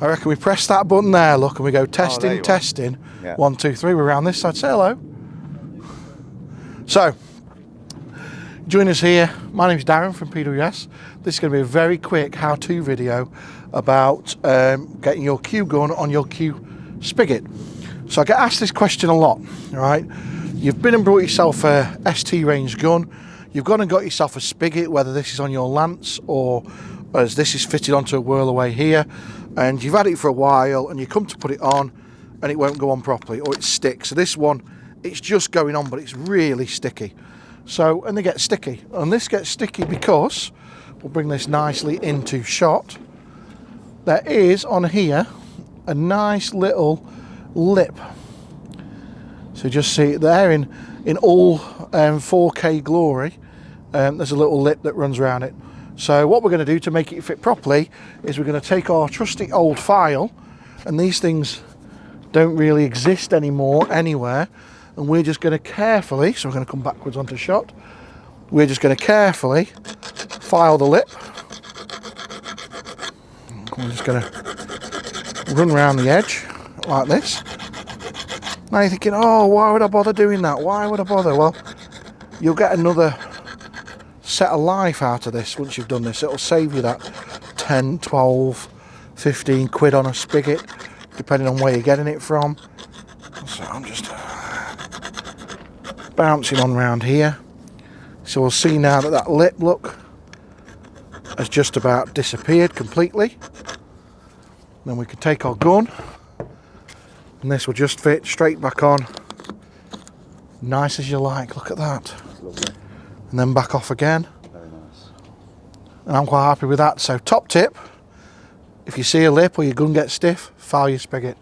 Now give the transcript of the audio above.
I reckon we press that button there, look, and we go testing, testing. Yeah. 1, 2, 3, we're around this side. Say hello. So, join us here. My name's Darren from PWS. This is going to be a very quick how-to video about getting your Kew gun on your Kew Spigot. So I get asked this question a lot, right? You've been and brought yourself a ST range gun. You've gone and got yourself a spigot, whether this is on your lance or as this is fitted onto a whirlaway here, and you've had it for a while and you come to put it on and it won't go on properly, or it sticks. So this one, it's just going on, but it's really sticky. So, and they get sticky, and this gets sticky because, we'll bring this nicely into shot, there is on here a nice little lip. So just see it there in all 4K glory. There's a little lip that runs around it. So what we're going to do to make it fit properly is we're going to take our trusty old file, and these things don't really exist anymore anywhere, and we're just going to carefully, so we're going to come backwards onto shot, we're just going to carefully file the lip. We're just going to run around the edge like this. Now you're thinking, oh, why would I bother doing that? Why would I bother? Well, you'll get another set of life out of this once you've done this. It'll save you that 10, 12, 15 quid on a spigot, depending on where you're getting it from. So I'm just bouncing on round here. So we'll see now that that lip, look, has just about disappeared completely. Then we can take our gun, and this will just fit straight back on, nice as you like. Look at that. Lovely. And then back off again. Very nice. And I'm quite happy with that. So top tip, if you see a lip or your gun gets stiff, file your spigot.